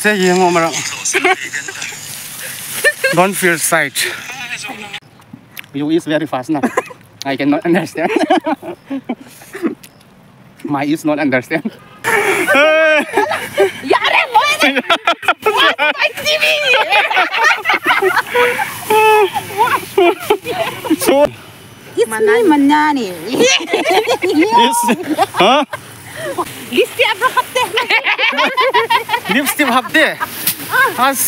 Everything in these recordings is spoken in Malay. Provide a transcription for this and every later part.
say yung omara. Don't feel sight. You is very fast now. I cannot understand. My is not understand. Yare mo yan! What my TV? So, It's manani. yes. Huh? Listi abrakate. Lipstick hapde. As.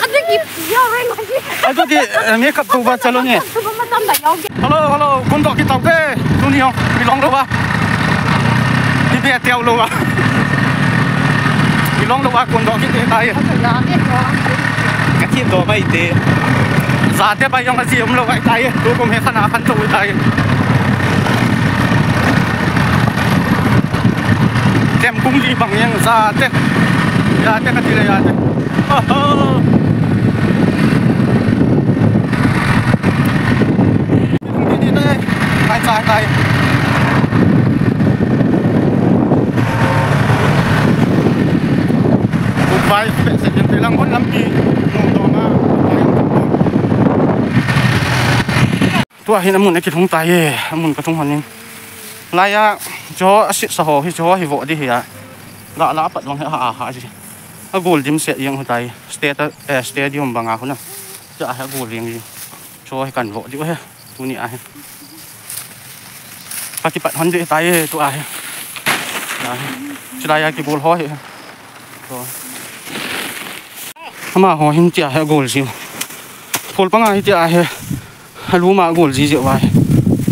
Ano gip? Yare mo yan. Ato di makeup to ba chalo ni? Matanda yun. Hello, kundok kita ke? Tuni yung bilong lo ba? Hindi atiaw lo ba? Bilong lo ba kundok kita tayo? Kasi do ba ite? Zate ba yung kasi lo ba tayo? Do ko may kanakan to tayo. Tem kung libang yung zate. Yate ka tila yate. Tayo. Goodbye, second lang ko lampi. Tuahin amun ekit hong tayo amun katong hanin. Laya jo asit sa ho hi jo hi vo di hiya. La lapat wang ha si. A gold dim set yang tayo. Stadium bang ako na. Ja ha gold yang jo hi kan vo di he. Tu ni a. Pakipat Honda tayo tu ah. Celaya ki bol ho he. To. Ama ho hin tia ha gol siu. Pol panga hi tia he. Halu ma gol ji je wa.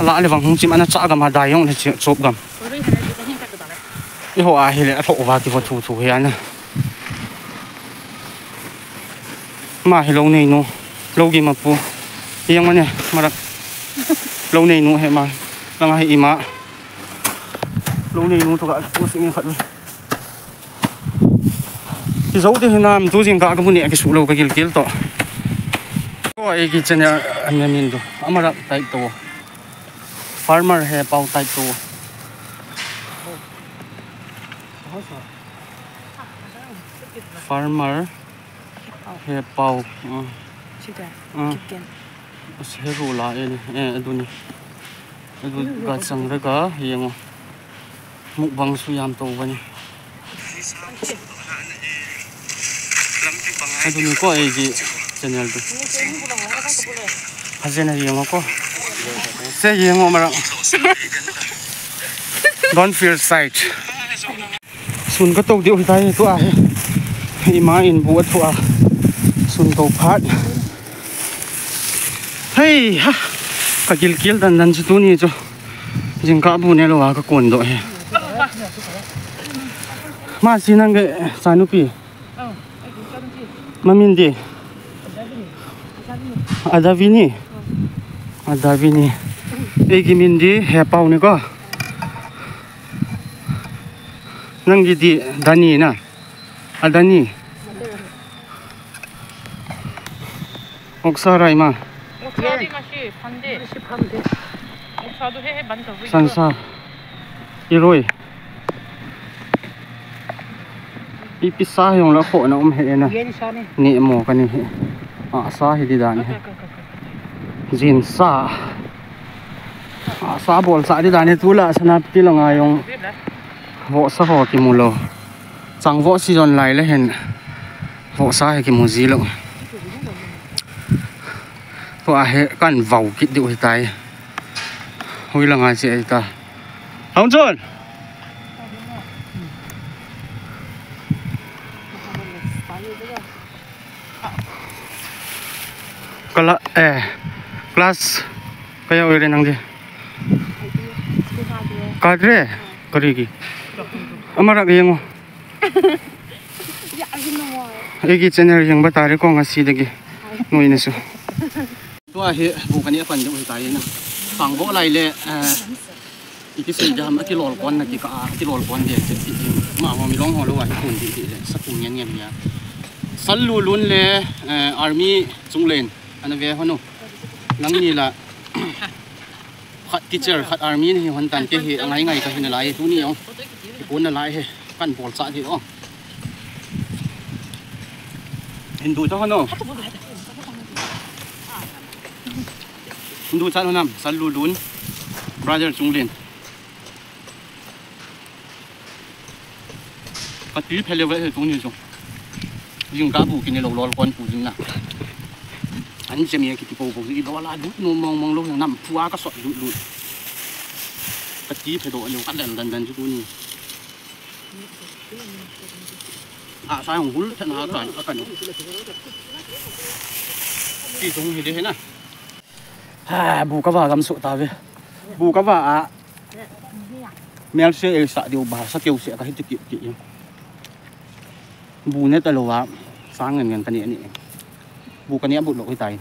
Ala le wang hung chim ana cha ga ma dai yong le chop gam. I ho a hi le a tho wa ki vo thu he ana. Ma hi lo nei no. Lo gi ma pu. Yang ma ne marak. Lo nei no he ma. Lang hay ima. Lâu nay nung thuộc aku sing khat. Ki zo de nam tu jing ka ka buni ki su lo ka gil to. Ko ai ki chen an min do. Amara tai to. Farmer he pau tai to. Farmer he pau. Chida. Se ru la aduni. Aduh, gacang rega yang mukbang suyam tu bani. Aduh ni ko aje channel tu. Hasil ni yang ko. Saya yang orang. Don't feel sight. Sun ko tu dia utai tu ah. Imain buat tu ah. Sun tu pat. Hey ha. Kagil-kil dan situ ni jo. Jing ka bu ne lo ka kon do he. Ma sinang ge sanupi. Mamindi. Ada vini. Egi mindi he pau ni ko. Nang di dani na. Adani. Oksarai ma. Sansa iroi ipisa yung la kho na he na ni mo kani sa hi di dan jin sa bol sa di dan tula sanap ti langa yung vo sa ho ki mulo chang vo si jon lai le hen vo sa ki mu ji lo to a he kan vau kit di tai hui là ngay chị ta không chuẩn kalau class kayak orang nang dia kadre kerigi amara yang egi channel yang batari ko ngasi dagi no inisu tu ahe bukan ni apa ndak utai na sanggo lai le iki sei jam ki lol kon na ki lol kon dia ma mi long ho lo wa kun di le sakung yan ya sallu lun le army chunglen ana ve hono nang ni la khat teacher khat army ni hon tan ke hi ngai ka hin lai tu ni ong kun na lai he kan bol sa thi ong Hindu cho nó Hindu sao nam sal lulun brother chung lên cái tí phải lấy vậy chung như chung dùng cá bù cái này lẩu con bù dùng nào anh xem như cái bù gì đó là đút nó mong lúc nằm phua cái sọt đút cái tí phải độ liều cắt đần chút như sai hồng hút thật là cẩn cái chung như thế này bù cá vả găm sụt ta về bù cá vả mèo xe sạ điều bà sạ tiêu sẽ cái tiết kiệm bù nét tao lúa sáng ngần cái này bù cái này bù lỗ cái tay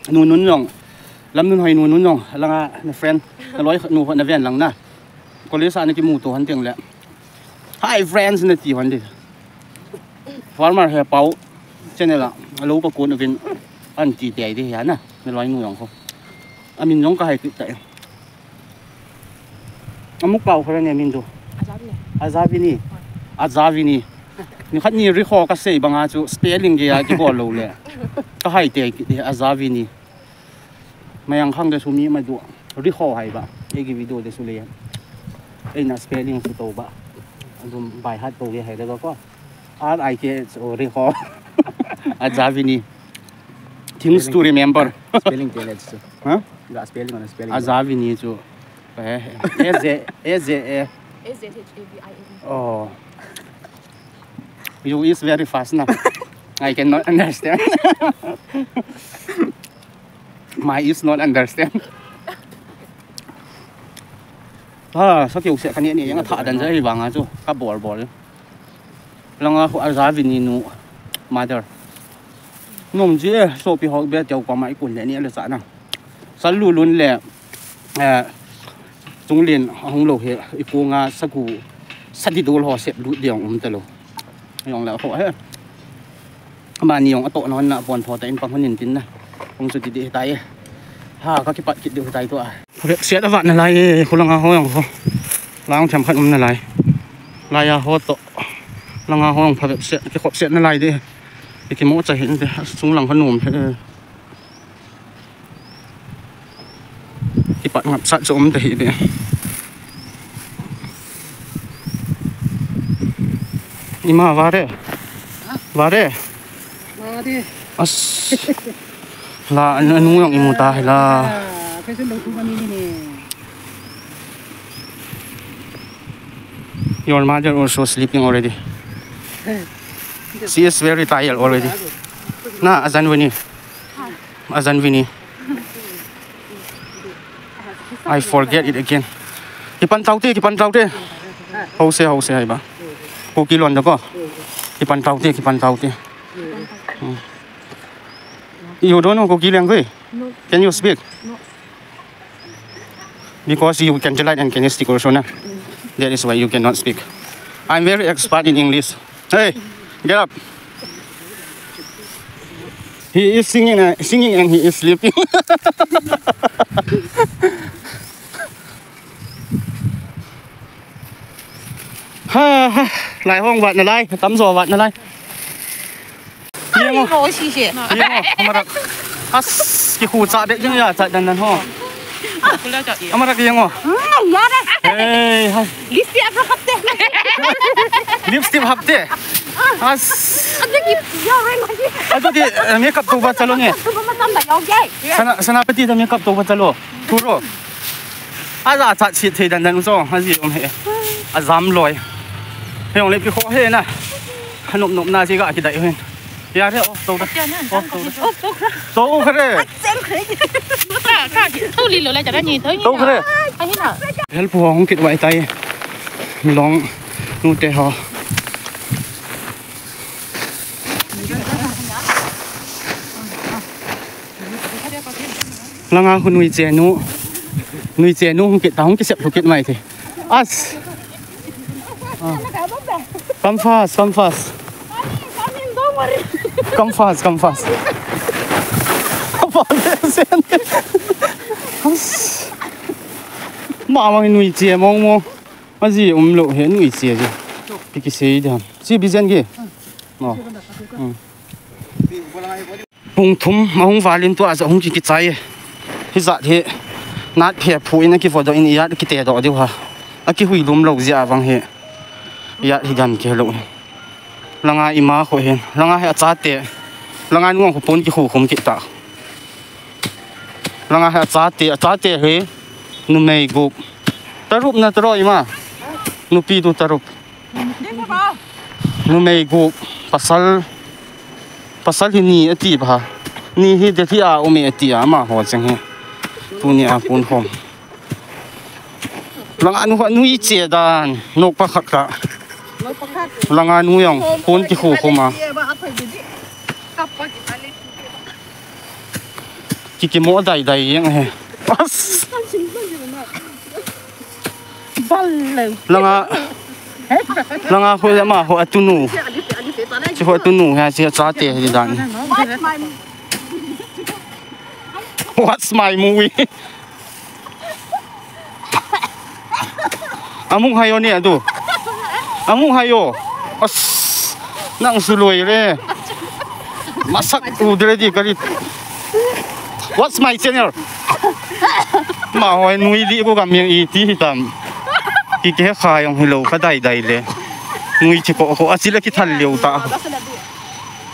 nún nhong làm nún hay nún nhong là friend là nói nụ phận là ven lằng na có lý sao này cái mù tổ hắn tiếng lẹ hi friends này chỉ hắn đi farmer hè bảo cho nên là lúa có cuốn ở bên ăn chỉ tẻ đi hả nè mình nói nụ không mình giống cái hay cứ tẻ múc bao cái này mìnhดูAzaviniนี่ขัดนี่ริคอก็เสียบางอาจูสเปลลิ่งกี่ที่บอกเราเลยก็ให้เตะที่Azaviniมายังข้างเดซูมีมาดูริคอให้บ้าเอกวิดีโอเดซูเลยไอ้น่ะสเปลลิ่งสุดโตบ้าดูใบฮัตโตเลยให้แล้วก็RIKริคอAzavini things to remember spelling tell us huh the spelling on spelling Azavini จูAZAVIN oh you is very fast now I cannot understand my is not understand sao kiểu sẽ cái này những thợ đàn dây vàng à chú các bỏ lòng Azavini nu mother nôm chứ số bị họ biết cháu có máy cuốn này là sao nào sao luôn lẹ chúng liền không lộ hệ ipu nga sagu sadi dul ho sep lu diong talo yong la ho he ma ni yong ato non na bon pho ta in pang honin tin na ong su ti di tai ha ka ki pat ki di tai to a sia da van na lai khulang ha ho yong ho lang tham khat na lai lai ya ho to lang ha ho yong pha sia ki khop sia na lai de ki mo cha hin de sung lang khanum heที่ปัดงับสัตว์สมแต่เดียนี่มาวาเร่อัสลาอันนู้ยังอิมุตาเหรอ Your mother also sleeping already she is very tired already na Azanvini I forget it again. Kipan tau te. Hau se hai ba. Ko kilon da ko. Kipan tau te. You don't know ko kilang ko. Can you speak? No. Because you can write and can speak also na. That is why you cannot speak. I'm very expert in English. Hey, get up. He is singing and he is sleeping. Lại hoang vặt này lại tắm giò vặt này lại Ai ngồi xì xì mà đặt cái khu chợ đấy chứ nhá chợ đần ho mà đặt cái ngô nhá đây hey lipstick apa kapte lipstick hapte ada gitu orang lagi ada di makeup tu buat salon ni macam dah yoga sana peti dah makeup tu buat salon turo ada chợ chị thì đần so hay gì ông hệ dám lôiให้องเล็บไปขอให้นะขนมนาสิก็อาจจะได้เห็นยาเท่าโตนะโตขึ้นตู้ลีเลยจะได้ยินเท่านี้ โตขึ้น อันนี้น่ะ เฮลพัวของกิดไว้ใจมีลองนู่นเตะหอลังอาคุณนุยเจนุของกิดตาของกิดเสียบถูกกิดใหม่สิCome fast. Come fast. Mà nuôi chè mong mà gì lộ hết nuôi chè gì cái gì đi hả chỉ bị dân gì nó bung thum mà không vào lên tua giờ không chỉ cái trái cái dạ thế nát phê phui nó cái vỏ đó in ý cái tè đó đi ha cái hui lùm lâu gì vang he ya thì gần cái lâu langa ima khoi hen langa he cha te langa nuông pon cái khu không kịp ta langa he cha te he nu mei gup tarup na troi ma nu pi tu tarup nu mei gup pasal ni ati ba ni hi de thi a o me ati a ma ho chang he tu ni a pun khom langa nu i che dan nok pa khat ka langa nu yong pon ki khu khoma ki mo dai yang he pas langa khoi ma ho atunu chỉ ho atunu ha chỉ cha te di dan what's my movie amung hayo ni adu amung hayo as nang suloi le masak udre di kali what's my channel ma hoi nui li ko kam yang i ti hitam ki ke kha yong hello ka dai le nui chi ko asila ki thal leu ta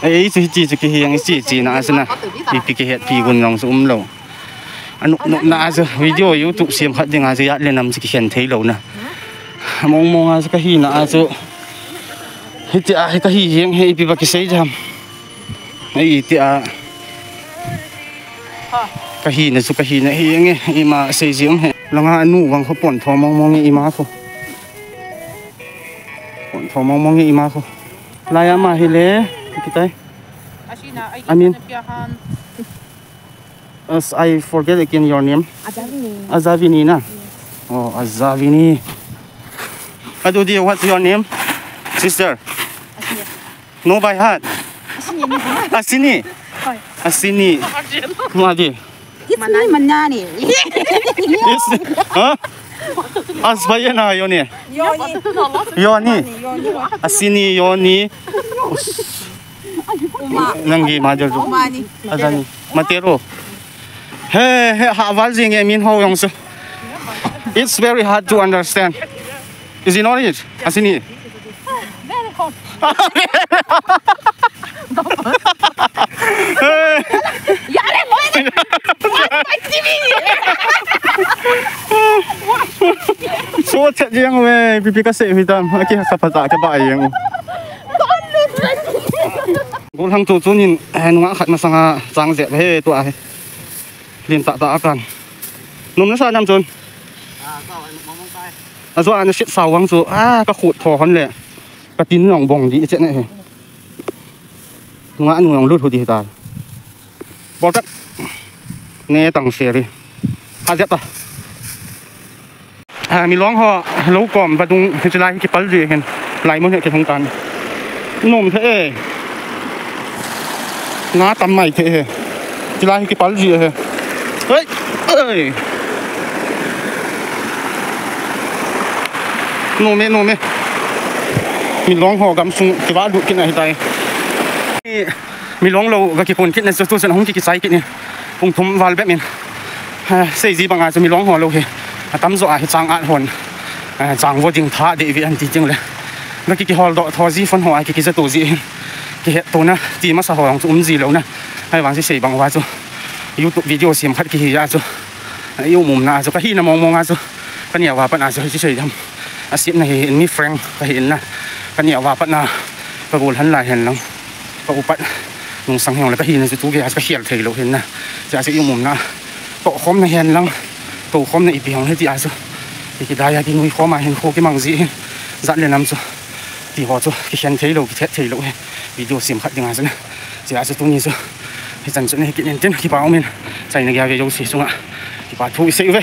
ai chi ki hiang chi na asna ki het pi gun long sum lo anu na sa video youtube siam khat dinga ja le nam chi khen thei lo na mong a ka hi na so hiti a ka hi hiang he pi ba ki sei jam ai ti a ka hi na su ka hi na hiang e ma sei jiam he langa anu wang kho pon tho mong e ma kho pon tho mong e ma kho la ya ma hi le ki tai I mean as I forget again your name Azavini na oh Azavini Adudi what's your name sister no by heart Asini Madi Manani yes huh Asbayana Yoni Asini Yoni Nangi Madel Azani Matero hey Havalzing I mean how so it's very hard to understand is it not it Asini very hot so chat yang we pipi ka se hitam aki sa pata ka ba yang gol hang tu chunin nga khat ma sanga chang je he tu a he lim ta akan num na sa nam chun a zo an sit saw wang chu ka khut tho hon le ka tin nong bong di che ne he nga anu nong lut hu di ta bol tak ne tang se ri a ja ta mi long ho lo kom ba dung che lai ki pal ri hen lai mo he ke thong tan nom the nga tam mai the he che lai ki pal ri he ơi nô mê mình long hồ gắm sung cái vá đụt cái này tay mình long lâu cái con cái này tôi sẽ không cái sai cái này cùng thum vào bếp mình xây gì bằng ai cho mình long hồ lâu thì tắm rửa thì trang ăn hồn trang vô tình thả để vì ăn thì chừng là nó cái hồ đó thò gì phân hồ cái tổ gì cái hệ tổ na thì mà sao hồ lòng gì lâu na hay bằng xây bằng vai cho YouTube video xem phát cái gì ra cho yêu mồm na cho cái hi na mong ra cho cái nhà vào bạn à cho cái gì thầm xem này mi Frank cái hiện na cái nhà vào bạn à cái gồm hắn lại hiện lắm cái bạn nung sang heo là cái hi này chú cái hiện thấy lâu hiện na giờ sẽ yêu mồm na cọ khóm này hiện lắm cọ khóm này bị hỏng hết thì à cho cái đai cái nuôi khóm mà hiện khô cái măng gì dặn lên làm cho thì họ cho cái hiện thấy lâu cái thấy lâu video xem phát tiếng à cho giờ sẽ tôi nhìn cho thì dần dần này cái nhân cái bảo mình chạy này cái dấu xì xuống ạ thì bảo thu sẽ về